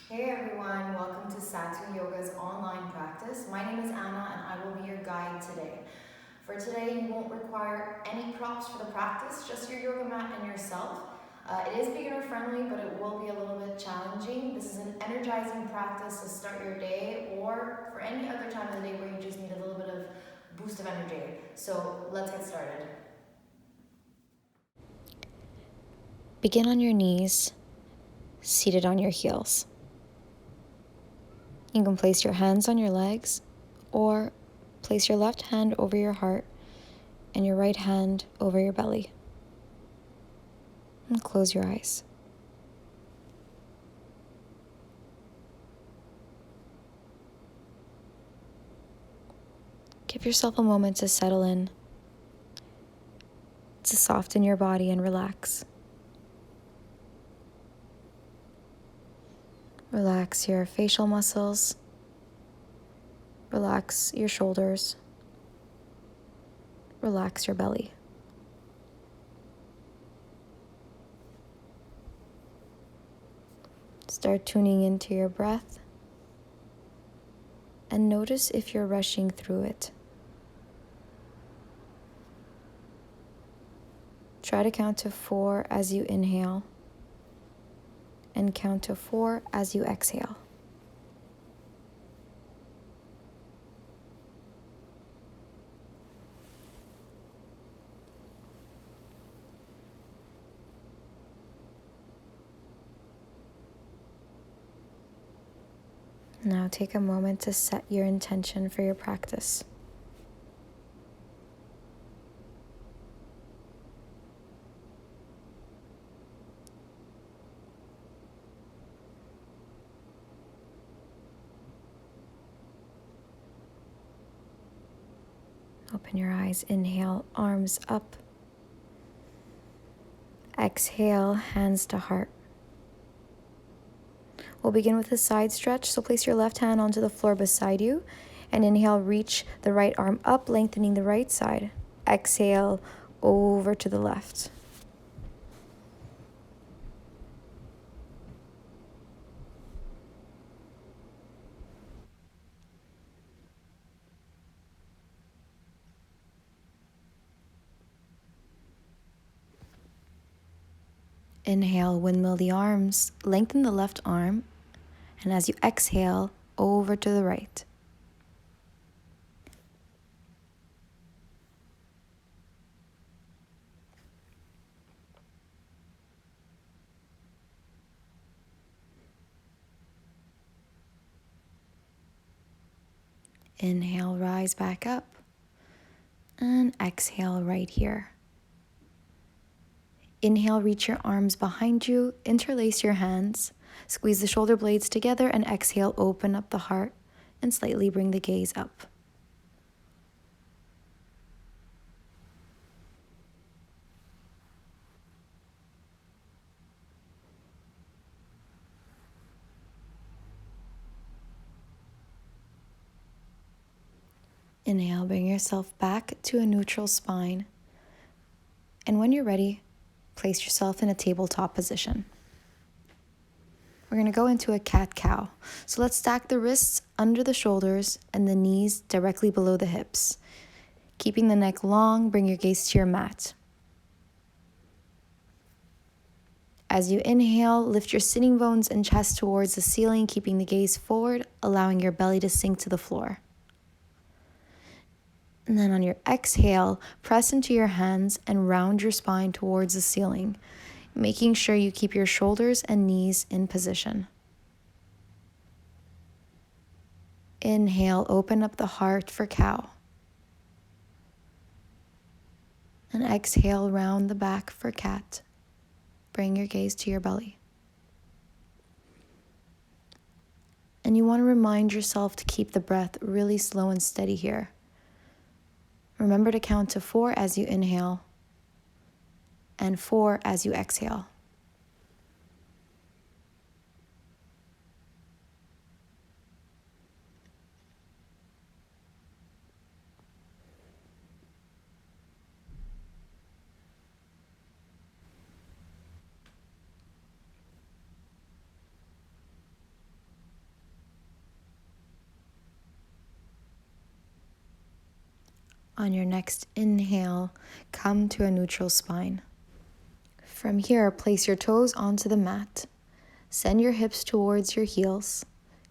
Hey everyone, welcome to Satū Yoga's online practice. My name is Anna and I will be your guide today. For today, you won't require any props for the practice, just your yoga mat and yourself. It is beginner friendly, but it will be a little bit challenging. This is an energizing practice to start your day or for any other time of the day where you just need a little bit of boost of energy. So let's get started. Begin on your knees, seated on your heels. You can place your hands on your legs or place your left hand over your heart and your right hand over your belly. And close your eyes. Give yourself a moment to settle in, to soften your body and relax. Relax your facial muscles. Relax your shoulders. Relax your belly. Start tuning into your breath and notice if you're rushing through it. Try to count to 4 as you inhale and count to 4 as you exhale. Now take a moment to set your intention for your practice. Open your eyes, inhale, arms up. Exhale, hands to heart. We'll begin with a side stretch, so place your left hand onto the floor beside you and inhale, reach the right arm up, lengthening the right side. Exhale, over to the left. Inhale, windmill the arms, lengthen the left arm, and as you exhale, over to the right. Inhale, rise back up, and exhale right here. Inhale, reach your arms behind you, interlace your hands, squeeze the shoulder blades together, and exhale, open up the heart and slightly bring the gaze up. Inhale, bring yourself back to a neutral spine. And when you're ready, place yourself in a tabletop position. We're going to go into a cat-cow. So let's stack the wrists under the shoulders and the knees directly below the hips. Keeping the neck long, bring your gaze to your mat. As you inhale, lift your sitting bones and chest towards the ceiling, keeping the gaze forward, allowing your belly to sink to the floor. And then on your exhale, press into your hands and round your spine towards the ceiling, making sure you keep your shoulders and knees in position. Inhale, open up the heart for cow. And exhale, round the back for cat. Bring your gaze to your belly. And you want to remind yourself to keep the breath really slow and steady here. Remember to count to 4 as you inhale and 4 as you exhale. On your next inhale, come to a neutral spine. From here, place your toes onto the mat. Send your hips towards your heels.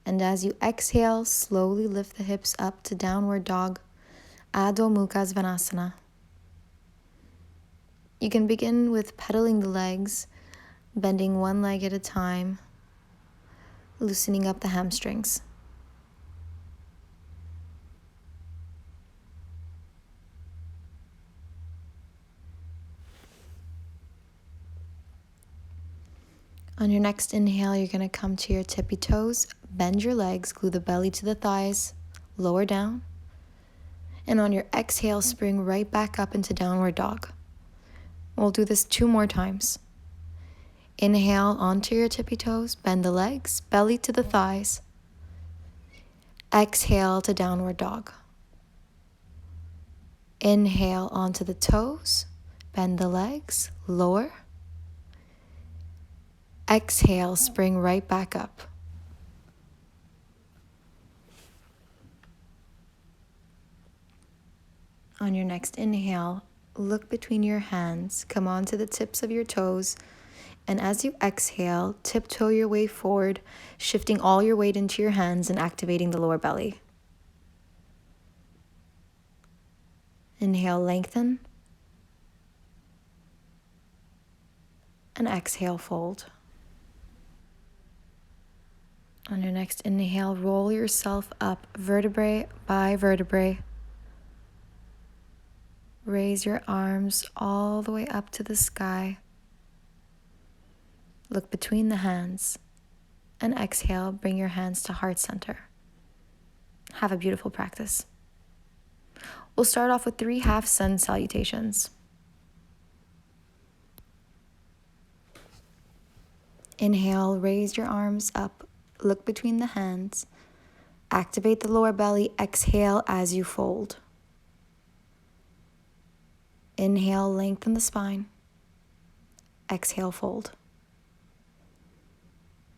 And as you exhale, slowly lift the hips up to downward dog, Adho Mukha Svanasana. You can begin with pedaling the legs, bending one leg at a time, loosening up the hamstrings. On your next inhale, you're going to come to your tippy toes, bend your legs, glue the belly to the thighs, lower down. And on your exhale, spring right back up into downward dog. We'll do this 2 more times. Inhale onto your tippy toes, bend the legs, belly to the thighs. Exhale to downward dog. Inhale onto the toes, bend the legs, lower. Exhale, spring right back up. On your next inhale, look between your hands, come onto the tips of your toes, and as you exhale, tiptoe your way forward, shifting all your weight into your hands and activating the lower belly. Inhale, lengthen, and exhale, fold. On your next inhale, roll yourself up vertebrae by vertebrae. Raise your arms all the way up to the sky. Look between the hands. And exhale, bring your hands to heart center. Have a beautiful practice. We'll start off with 3 half sun salutations. Inhale, raise your arms up. Look between the hands. Activate the lower belly. Exhale as you fold. Inhale, lengthen the spine. Exhale, fold.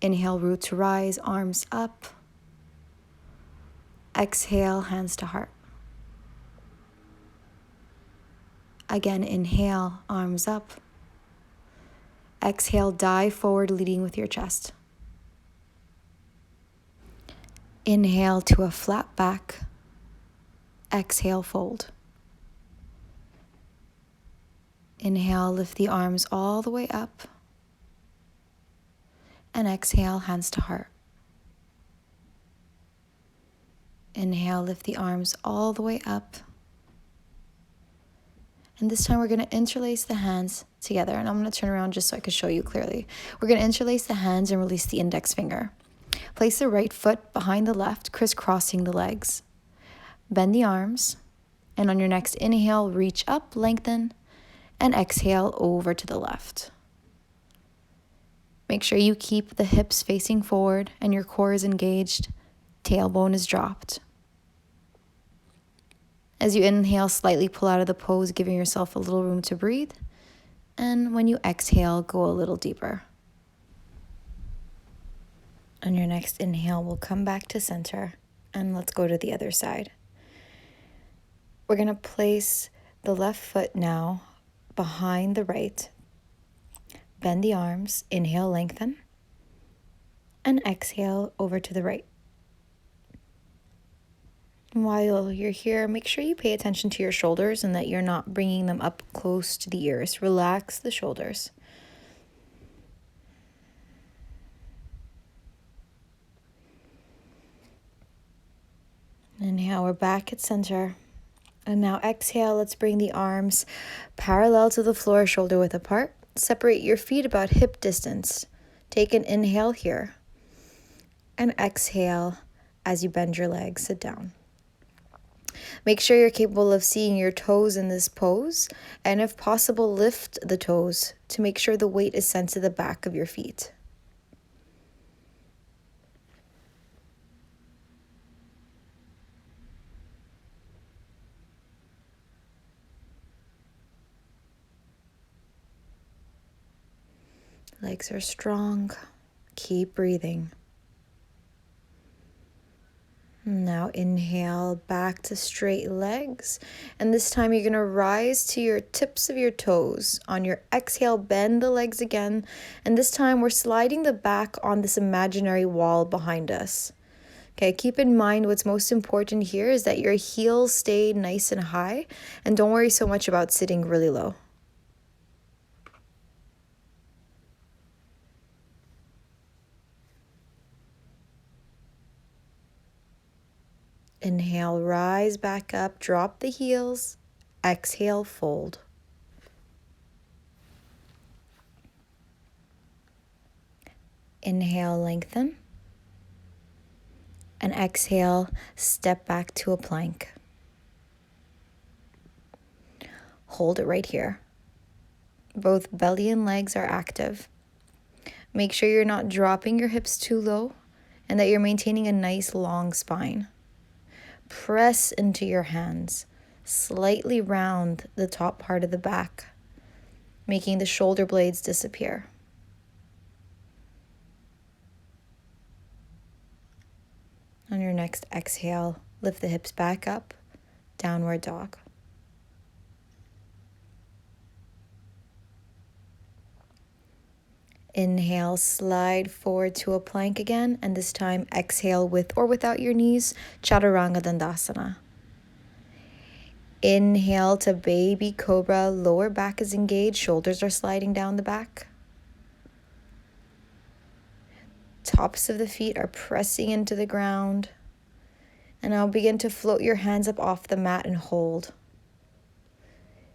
Inhale, root to rise, arms up. Exhale, hands to heart. Again, inhale, arms up. Exhale, dive forward, leading with your chest. Inhale to a flat back. Exhale, fold. Inhale, lift the arms all the way up. And exhale, hands to heart. Inhale, lift the arms all the way up. And this time we're going to interlace the hands together. And I'm going to turn around just so I can show you clearly. We're going to interlace the hands and release the index finger. Place the right foot behind the left, crisscrossing the legs. Bend the arms. And on your next inhale, reach up, lengthen, and exhale over to the left. Make sure you keep the hips facing forward and your core is engaged. Tailbone is dropped. As you inhale, slightly pull out of the pose, giving yourself a little room to breathe. And when you exhale, go a little deeper. On your next inhale, we'll come back to center and let's go to the other side. We're going to place the left foot now behind the right. Bend the arms, inhale, lengthen, and exhale over to the right. While you're here, make sure you pay attention to your shoulders and that you're not bringing them up close to the ears. Relax the shoulders. And now we're back at center. And now exhale, let's bring the arms parallel to the floor, shoulder width apart. Separate your feet about hip distance. Take an inhale here. And exhale as you bend your legs, sit down. Make sure you're capable of seeing your toes in this pose. And if possible, lift the toes to make sure the weight is sent to the back of your feet. Legs are strong. Keep breathing. Now inhale back to straight legs. And this time you're going to rise to your tips of your toes. On your exhale, bend the legs again. And this time we're sliding the back on this imaginary wall behind us. Okay, keep in mind what's most important here is that your heels stay nice and high. And don't worry so much about sitting really low. Inhale, rise back up, drop the heels. Exhale, fold. Inhale, lengthen. And exhale, step back to a plank. Hold it right here. Both belly and legs are active. Make sure you're not dropping your hips too low and that you're maintaining a nice long spine. Press into your hands. Slightly round the top part of the back, making the shoulder blades disappear. On your next exhale, lift the hips back up, downward dog. Inhale, slide forward to a plank again, and this time exhale with or without your knees, Chaturanga Dandasana. Inhale to baby cobra, lower back is engaged, shoulders are sliding down the back. Tops of the feet are pressing into the ground. And now begin to float your hands up off the mat and hold.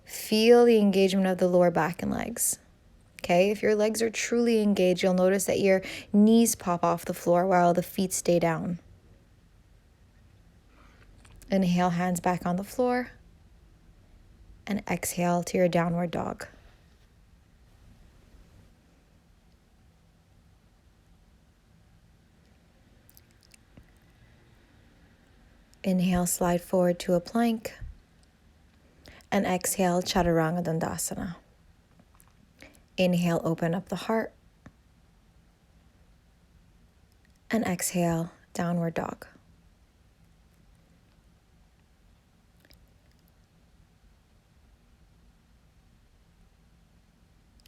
Feel the engagement of the lower back and legs. Okay, if your legs are truly engaged, you'll notice that your knees pop off the floor while the feet stay down. Inhale, hands back on the floor. And exhale to your downward dog. Inhale, slide forward to a plank. And exhale, Chaturanga Dandasana. Inhale, open up the heart. And exhale, downward dog.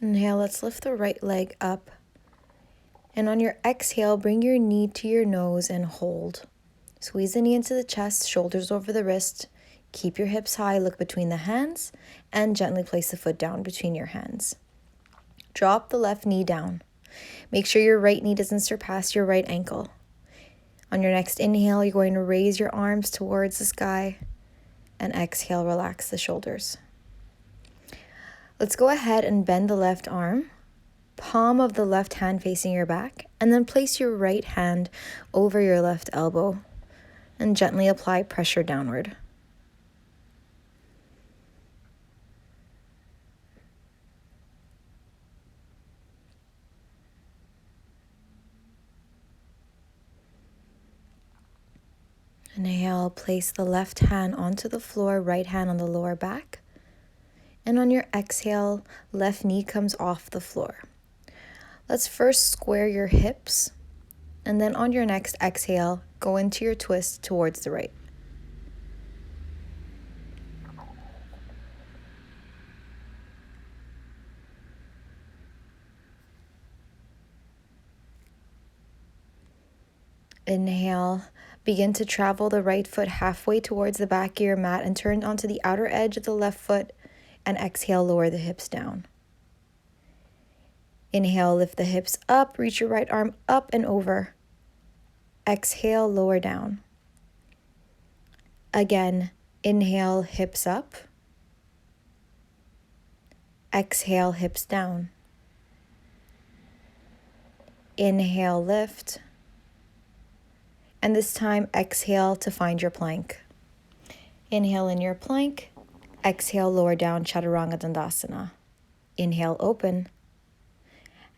Inhale, let's lift the right leg up. And on your exhale, bring your knee to your nose and hold. Squeeze the knee into the chest, shoulders over the wrist. Keep your hips high, look between the hands, and gently place the foot down between your hands. Drop the left knee down. Make sure your right knee doesn't surpass your right ankle. On your next inhale, you're going to raise your arms towards the sky, and exhale, relax the shoulders. Let's go ahead and bend the left arm, palm of the left hand facing your back, and then place your right hand over your left elbow and gently apply pressure downward. Inhale, place the left hand onto the floor, right hand on the lower back. And on your exhale, left knee comes off the floor. Let's first square your hips, and then on your next exhale, go into your twist towards the right. Inhale, begin to travel the right foot halfway towards the back of your mat and turn onto the outer edge of the left foot, and exhale, lower the hips down. Inhale, lift the hips up, reach your right arm up and over. Exhale, lower down. Again, inhale, hips up. Exhale, hips down. Inhale, lift. And this time, exhale to find your plank. Inhale in your plank. Exhale, lower down, Chaturanga Dandasana. Inhale, open.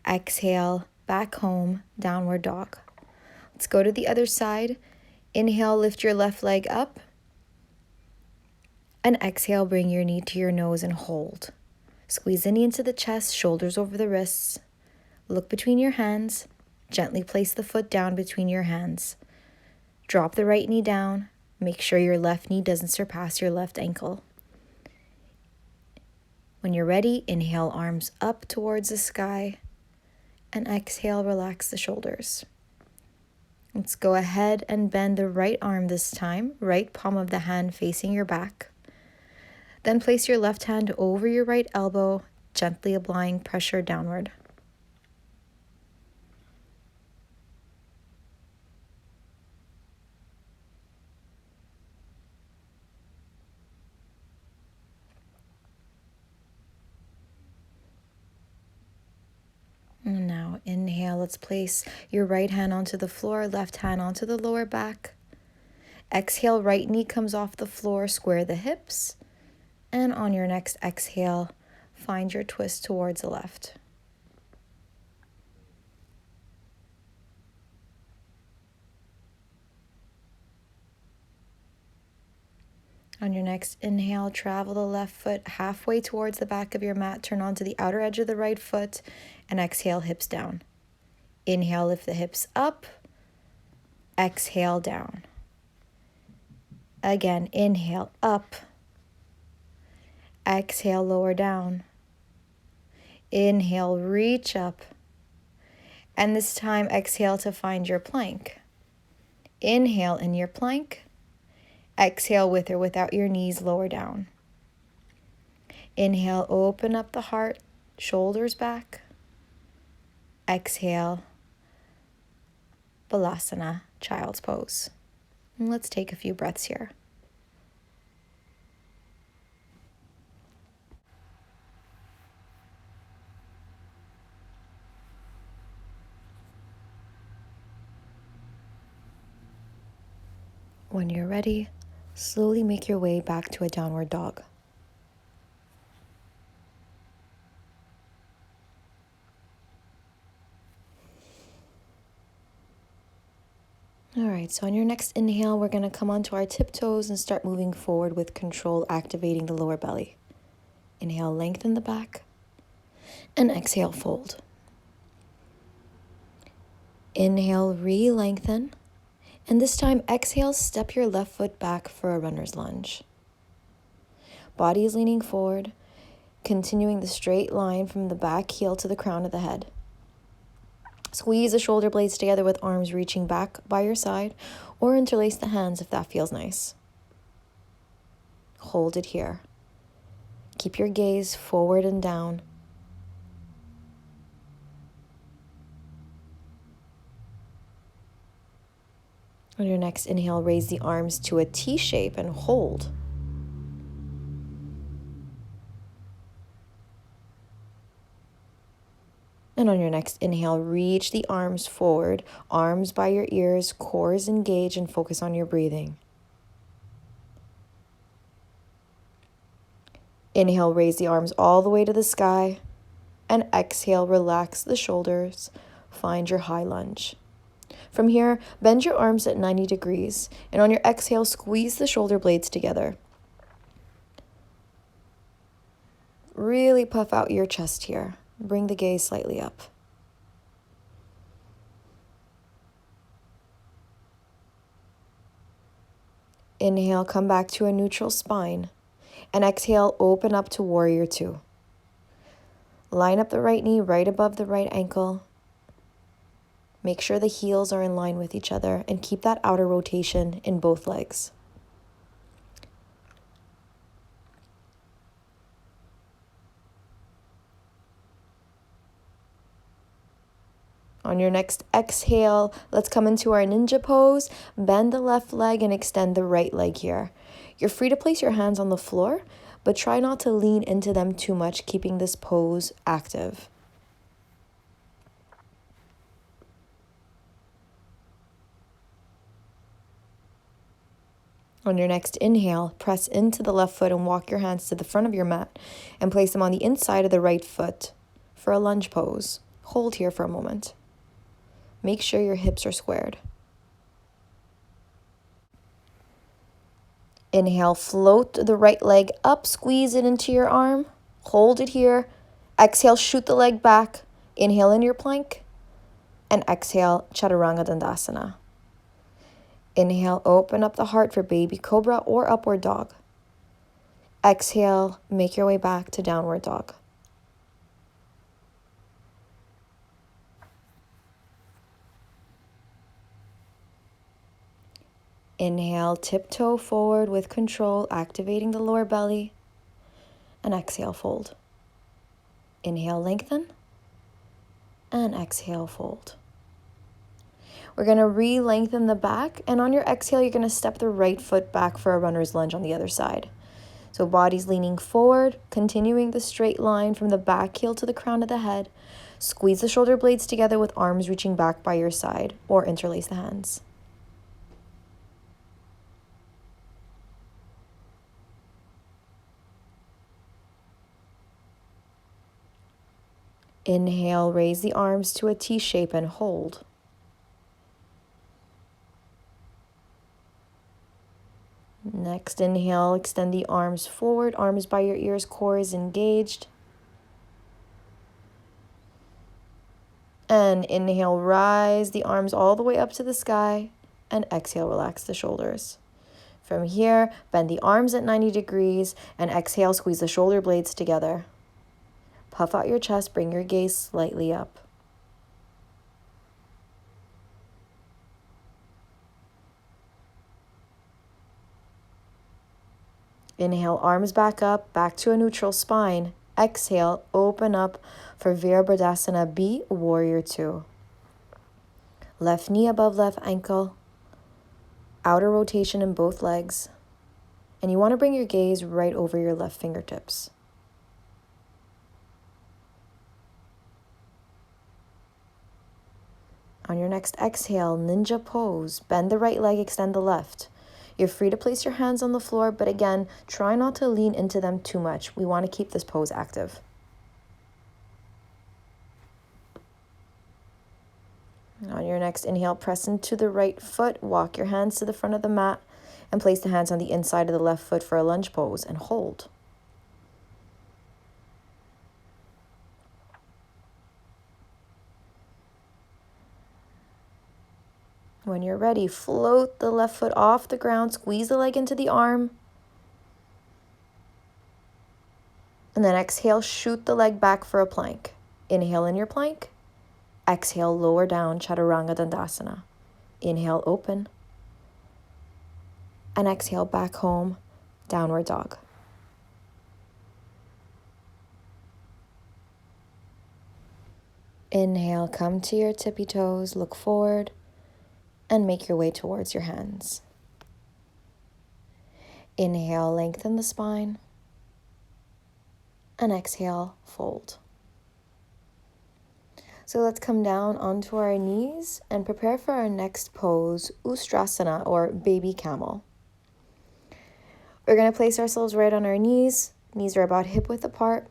Exhale, back home, downward dog. Let's go to the other side. Inhale, lift your left leg up. And exhale, bring your knee to your nose and hold. Squeeze the knee into the chest, shoulders over the wrists. Look between your hands. Gently place the foot down between your hands. Drop the right knee down. Make sure your left knee doesn't surpass your left ankle. When you're ready, inhale, arms up towards the sky, and exhale, relax the shoulders. Let's go ahead and bend the right arm this time, right palm of the hand facing your back. Then place your left hand over your right elbow, gently applying pressure downward. And now inhale, let's place your right hand onto the floor, left hand onto the lower back. Exhale, right knee comes off the floor, square the hips. And on your next exhale, find your twist towards the left. On your next inhale, travel the left foot halfway towards the back of your mat, turn onto the outer edge of the right foot, and exhale, hips down. Inhale, lift the hips up. Exhale, down. Again, inhale, up. Exhale, lower down. Inhale, reach up. And this time, exhale to find your plank. Inhale in your plank. Exhale with or without your knees lower down. Inhale, open up the heart, shoulders back. Exhale, Balasana, child's pose. And let's take a few breaths here. When you're ready, slowly make your way back to a downward dog. All right, so on your next inhale, we're going to come onto our tiptoes and start moving forward with control, activating the lower belly. Inhale, lengthen the back, and exhale, fold. Inhale, re-lengthen, and this time exhale, step your left foot back for a runner's lunge. Body is leaning forward, continuing the straight line from the back heel to the crown of the head. Squeeze the shoulder blades together with arms reaching back by your side, or interlace the hands if that feels nice. Hold it here. Keep your gaze forward and down. On your next inhale, raise the arms to a T shape and hold. And on your next inhale, reach the arms forward, arms by your ears, core is engaged, and focus on your breathing. Inhale, raise the arms all the way to the sky, and exhale, relax the shoulders, find your high lunge. From here, bend your arms at 90 degrees, and on your exhale, squeeze the shoulder blades together. Really puff out your chest here. Bring the gaze slightly up. Inhale, come back to a neutral spine, and exhale, open up to warrior two. Line up the right knee right above the right ankle. Make sure the heels are in line with each other and keep that outer rotation in both legs. On your next exhale, let's come into our ninja pose. Bend the left leg and extend the right leg here. You're free to place your hands on the floor, but try not to lean into them too much, keeping this pose active. On your next inhale, press into the left foot and walk your hands to the front of your mat and place them on the inside of the right foot for a lunge pose. Hold here for a moment. Make sure your hips are squared. Inhale, float the right leg up, squeeze it into your arm. Hold it here. Exhale, shoot the leg back. Inhale in your plank. And exhale, Chaturanga Dandasana. Inhale, open up the heart for baby cobra or upward dog. Exhale, make your way back to downward dog. Inhale, tiptoe forward with control, activating the lower belly. And exhale, fold. Inhale, lengthen. And exhale, fold. We're going to re-lengthen the back. And on your exhale, you're going to step the right foot back for a runner's lunge on the other side. So body's leaning forward, continuing the straight line from the back heel to the crown of the head. Squeeze the shoulder blades together with arms reaching back by your side or interlace the hands. Inhale, raise the arms to a T shape and hold. Next inhale, extend the arms forward, arms by your ears, core is engaged. And inhale, rise the arms all the way up to the sky, and exhale, relax the shoulders. From here, bend the arms at 90 degrees, and exhale, squeeze the shoulder blades together. Puff out your chest, bring your gaze slightly up. Inhale, arms back up, back to a neutral spine. Exhale, open up for Virabhadasana B, Warrior 2. Left knee above left ankle, outer rotation in both legs. And you want to bring your gaze right over your left fingertips. On your next exhale, ninja pose. Bend the right leg, extend the left. You're free to place your hands on the floor, but again, try not to lean into them too much. We want to keep this pose active. On your next inhale, press into the right foot. Walk your hands to the front of the mat and place the hands on the inside of the left foot for a lunge pose and hold. When you're ready, float the left foot off the ground, squeeze the leg into the arm. And then exhale, shoot the leg back for a plank. Inhale in your plank. Exhale, lower down, Chaturanga Dandasana. Inhale, open. And exhale, back home, downward dog. Inhale, come to your tippy toes, look forward, and make your way towards your hands. Inhale, lengthen the spine. And exhale, fold. So let's come down onto our knees and prepare for our next pose, Ustrasana or baby camel. We're going to place ourselves right on our knees. Knees are about hip width apart.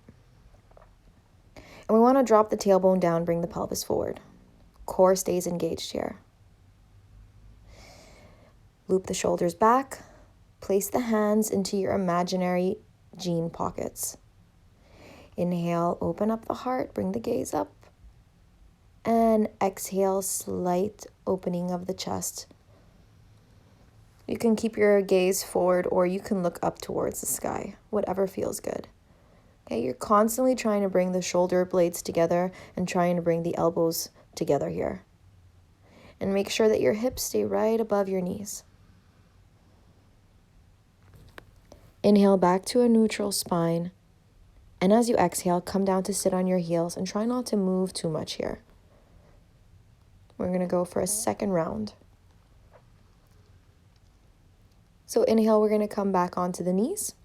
And we want to drop the tailbone down, bring the pelvis forward. Core stays engaged here. Loop the shoulders back. Place the hands into your imaginary jean pockets. Inhale, open up the heart, bring the gaze up. And exhale, slight opening of the chest. You can keep your gaze forward or you can look up towards the sky, whatever feels good. Okay, you're constantly trying to bring the shoulder blades together and trying to bring the elbows together here. And make sure that your hips stay right above your knees. Inhale back to a neutral spine. And as you exhale, come down to sit on your heels and try not to move too much here. We're going to go for a second round. So inhale, we're going to come back onto the knees.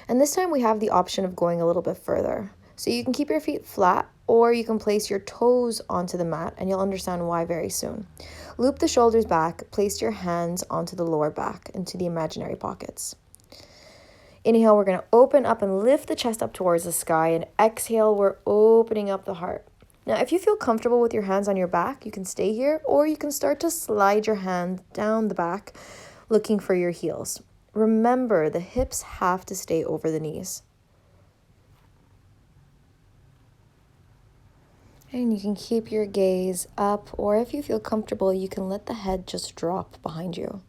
And this time we have the option of going a little bit further. So you can keep your feet flat or you can place your toes onto the mat and you'll understand why very soon. Loop the shoulders back, place your hands onto the lower back into the imaginary pockets. Inhale, we're going to open up and lift the chest up towards the sky, and exhale, we're opening up the heart. Now, if you feel comfortable with your hands on your back, you can stay here, or you can start to slide your hand down the back, looking for your heels. Remember, the hips have to stay over the knees. And you can keep your gaze up, or if you feel comfortable, you can let the head just drop behind you.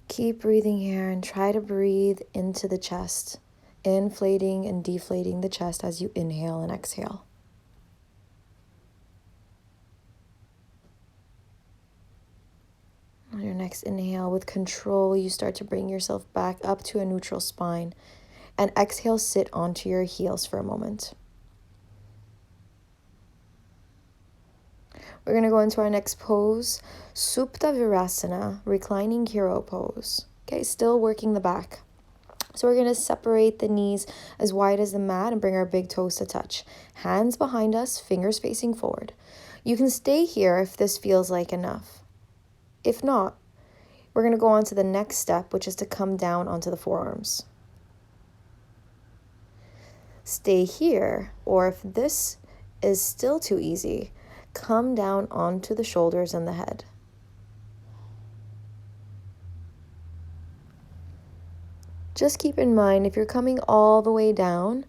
Keep breathing here and try to breathe into the chest, inflating and deflating the chest as you inhale and exhale. On your next inhale, with control, you start to bring yourself back up to a neutral spine, and exhale, sit onto your heels for a moment. We're going to go into our next pose, Supta Virasana, reclining hero pose. Okay, still working the back. So we're going to separate the knees as wide as the mat and bring our big toes to touch. Hands behind us, fingers facing forward. You can stay here if this feels like enough. If not, we're going to go on to the next step, which is to come down onto the forearms. Stay here, or if this is still too easy, come down onto the shoulders and the head. Just keep in mind, if you're coming all the way down,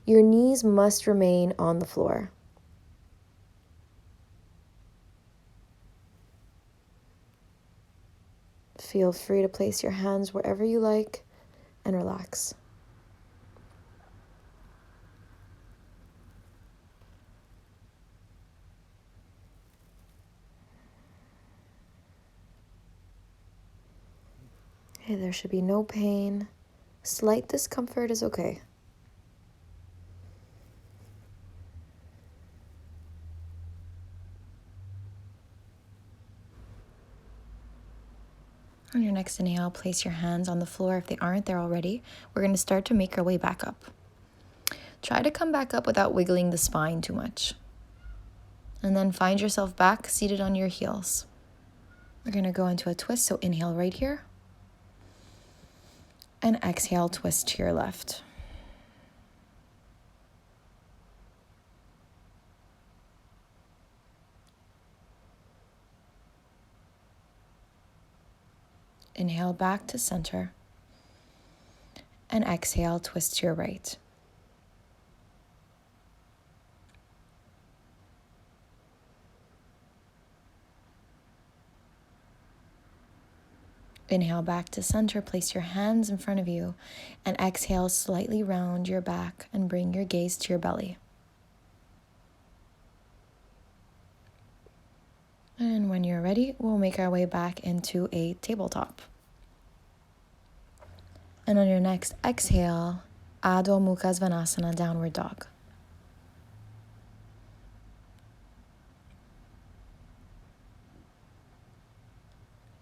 your knees must remain on the floor. Feel free to place your hands wherever you like and relax. Okay, there should be no pain. Slight discomfort is okay. On your next inhale, place your hands on the floor if they aren't there already. We're going to start to make our way back up. Try to come back up without wiggling the spine too much. And then find yourself back seated on your heels. We're going to go into a twist, so inhale right here. And exhale, twist to your left. Inhale back to center. And exhale, twist to your right. Inhale back to center, place your hands in front of you, and exhale, slightly round your back and bring your gaze to your belly. And when you're ready, we'll make our way back into a tabletop. And on your next exhale, Adho Mukha Svanasana, downward dog.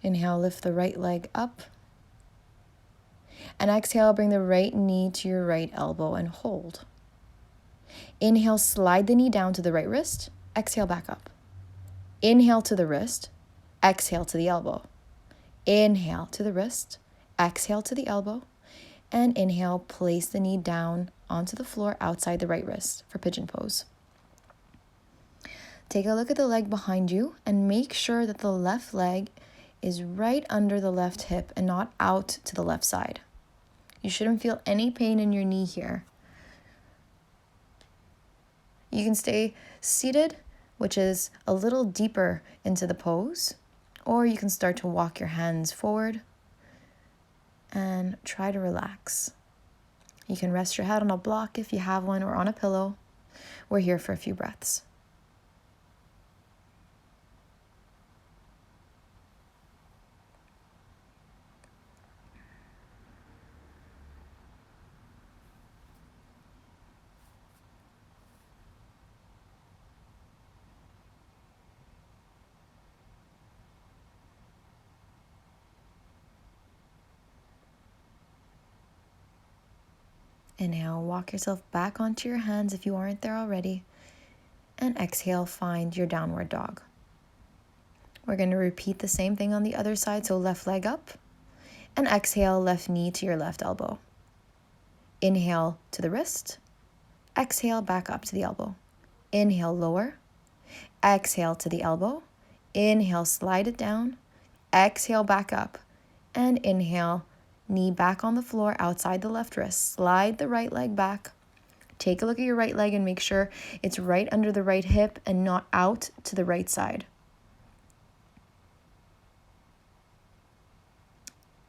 Inhale, lift the right leg up. And exhale, bring the right knee to your right elbow and hold. Inhale, slide the knee down to the right wrist. Exhale, back up. Inhale to the wrist. Exhale to the elbow. Inhale to the wrist. Exhale to the elbow. And inhale, place the knee down onto the floor outside the right wrist for pigeon pose. Take a look at the leg behind you and make sure that the left leg is right under the left hip and not out to the left side. You shouldn't feel any pain in your knee here. You can stay seated, which is a little deeper into the pose, or you can start to walk your hands forward and try to relax. You can rest your head on a block if you have one, or on a pillow. We're here for a few breaths. Inhale, walk yourself back onto your hands if you aren't there already. And exhale, find your downward dog. We're going to repeat the same thing on the other side, so left leg up. And exhale, left knee to your left elbow. Inhale to the wrist. Exhale, back up to the elbow. Inhale, lower. Exhale to the elbow. Inhale, slide it down. Exhale, back up. And inhale, knee back on the floor outside the left wrist. Slide the right leg back. Take a look at your right leg and make sure it's right under the right hip and not out to the right side.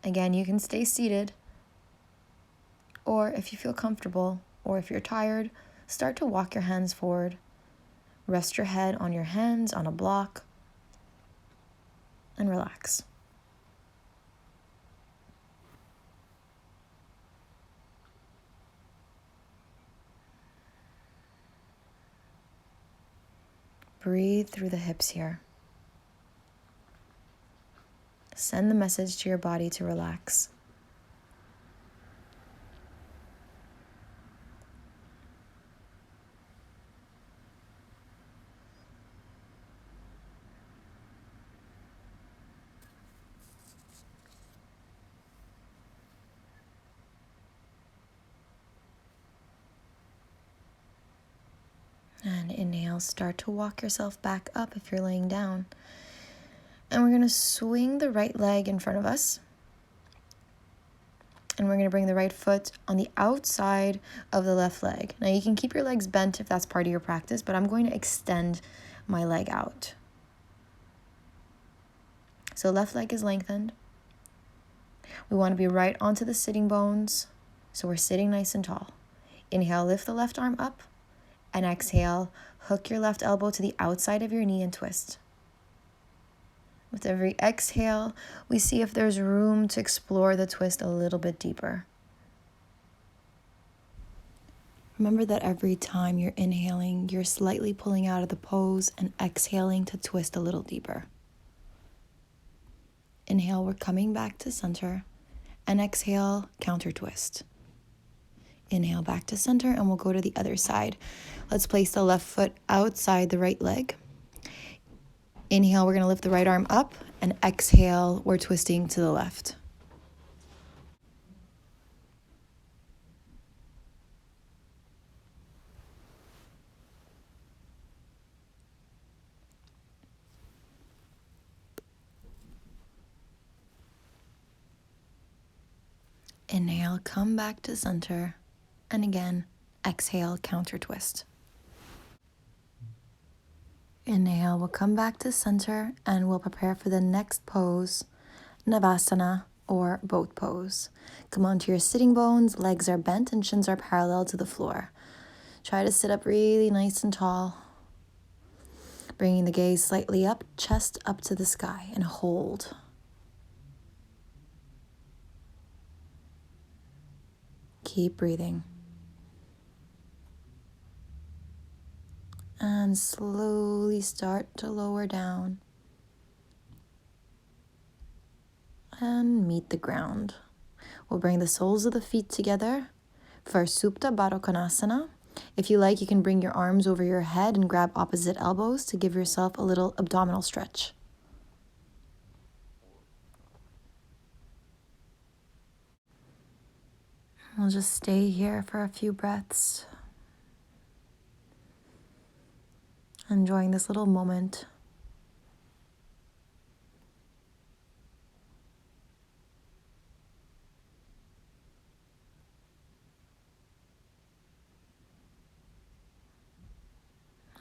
Again, you can stay seated, or if you feel comfortable, or if you're tired, start to walk your hands forward. Rest your head on your hands on a block and relax. Breathe through the hips here. Send the message to your body to relax. And inhale, start to walk yourself back up if you're laying down. And we're going to swing the right leg in front of us. And we're going to bring the right foot on the outside of the left leg. Now you can keep your legs bent if that's part of your practice, but I'm going to extend my leg out. So left leg is lengthened. We want to be right onto the sitting bones, so we're sitting nice and tall. Inhale, lift the left arm up. And exhale, hook your left elbow to the outside of your knee and twist. With every exhale, we see if there's room to explore the twist a little bit deeper. Remember that every time you're inhaling, you're slightly pulling out of the pose and exhaling to twist a little deeper. Inhale, we're coming back to center, and exhale, counter twist. Inhale back to center, and we'll go to the other side. Let's place the left foot outside the right leg. Inhale, we're going to lift the right arm up, and exhale, we're twisting to the left. Inhale, come back to center, and again, exhale, counter twist. Inhale, we'll come back to center and we'll prepare for the next pose, Savasana or boat pose. Come onto your sitting bones, legs are bent and shins are parallel to the floor. Try to sit up really nice and tall. Bringing the gaze slightly up, chest up to the sky, and hold. Keep breathing. And slowly start to lower down and meet the ground. We'll bring the soles of the feet together for Supta Baddha Konasana. If you like, you can bring your arms over your head and grab opposite elbows to give yourself a little abdominal stretch. We'll just stay here for a few breaths. Enjoying this little moment.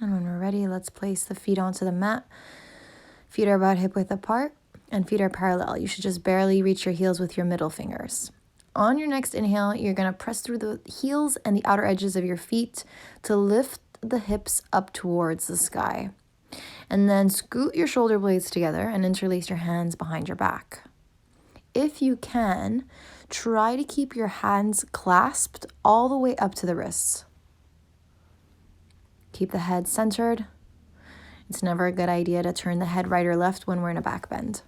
And when we're ready, let's place the feet onto the mat. Feet are about hip width apart and feet are parallel. You should just barely reach your heels with your middle fingers. On your next inhale, you're going to press through the heels and the outer edges of your feet to lift the hips up towards the sky. And then scoot your shoulder blades together and interlace your hands behind your back. If you can, try to keep your hands clasped all the way up to the wrists. Keep the head centered. It's never a good idea to turn the head right or left when we're in a back bend.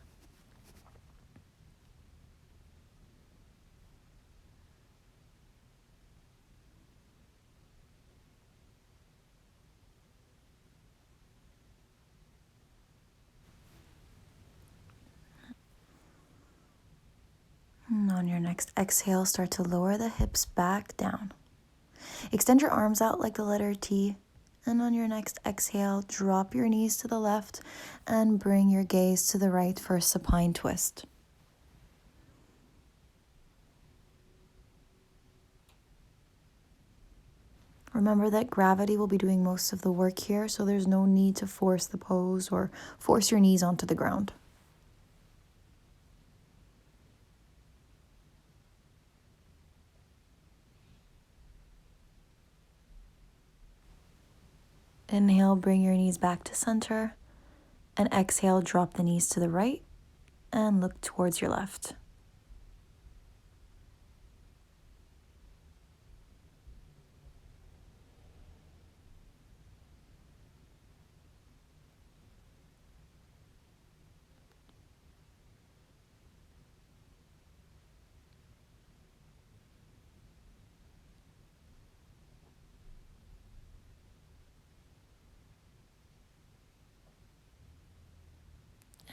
And on your next exhale, start to lower the hips back down. Extend your arms out like the letter T. And on your next exhale, drop your knees to the left and bring your gaze to the right for a supine twist. Remember that gravity will be doing most of the work here, so there's no need to force the pose or force your knees onto the ground. Inhale, bring your knees back to center, and exhale, drop the knees to the right and look towards your left.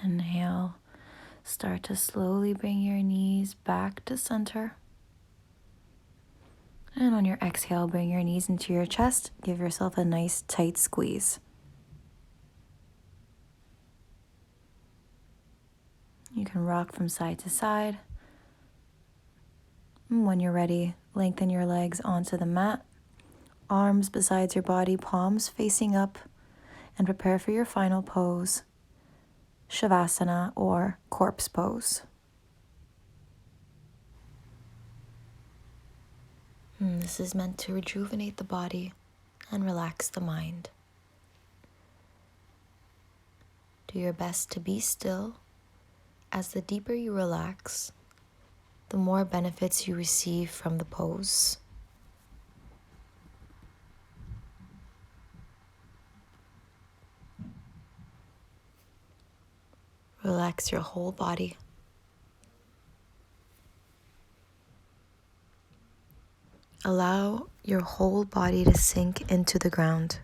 Inhale, start to slowly bring your knees back to center. And on your exhale, bring your knees into your chest. Give yourself a nice tight squeeze. You can rock from side to side. And when you're ready, lengthen your legs onto the mat, arms beside your body, palms facing up, and prepare for your final pose, Savasana or corpse pose. This is meant to rejuvenate the body and relax the mind. Do your best to be still, as the deeper you relax, the more benefits you receive from the pose. Relax your whole body. Allow your whole body to sink into the ground.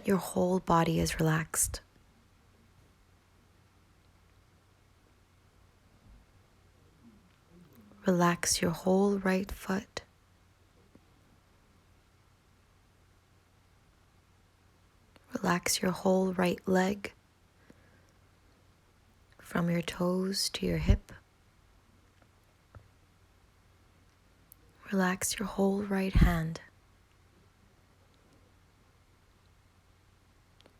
Your whole body is relaxed. Relax your whole right foot. Relax your whole right leg, from your toes to your hip. Relax your whole right hand.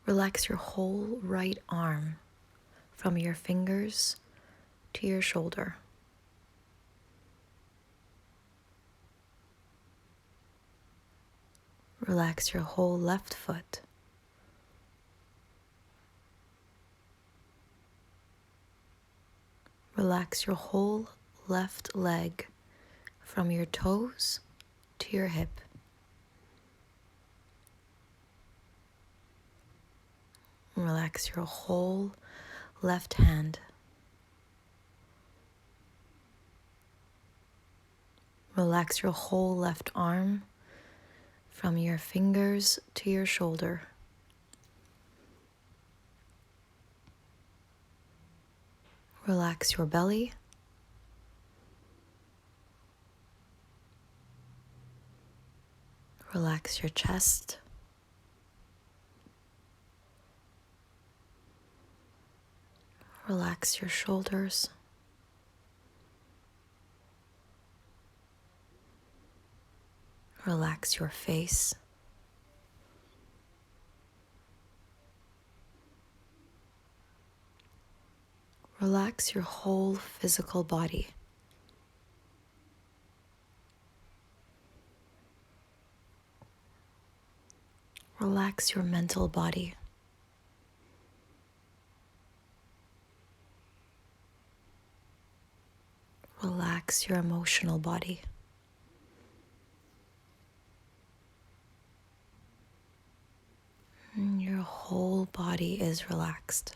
Relax your whole right arm, from your fingers to your shoulder. Relax your whole left foot. Relax your whole left leg, from your toes to your hip. Relax your whole left hand. Relax your whole left arm, from your fingers to your shoulder. Relax your belly. Relax your chest. Relax your shoulders. Relax your face. Relax your whole physical body. Relax your mental body. Relax your emotional body. Your whole body is relaxed.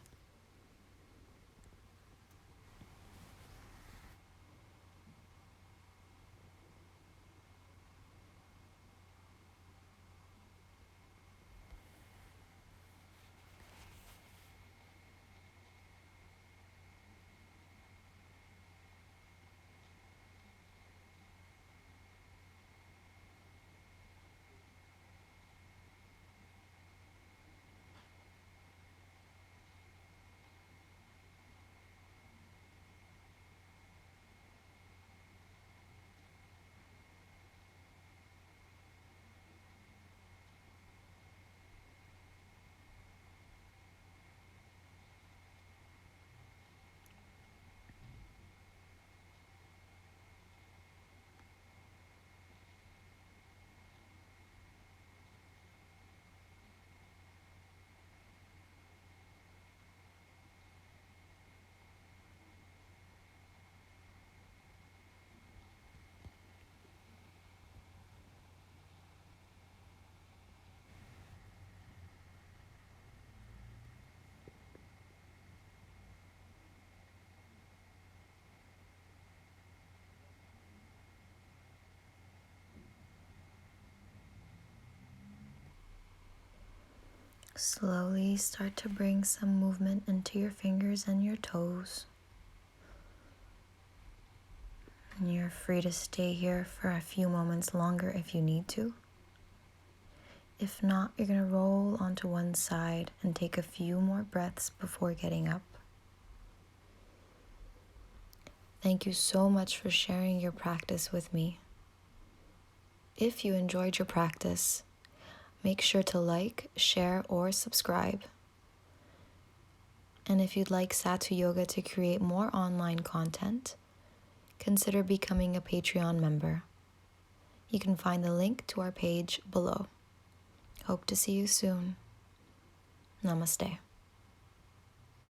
Slowly start to bring some movement into your fingers and your toes. And you're free to stay here for a few moments longer if you need to. If not, you're going to roll onto one side and take a few more breaths before getting up. Thank you so much for sharing your practice with me. If you enjoyed your practice, make sure to like, share, or subscribe. And if you'd like Satū Yoga to create more online content, consider becoming a Patreon member. You can find the link to our page below. Hope to see you soon. Namaste.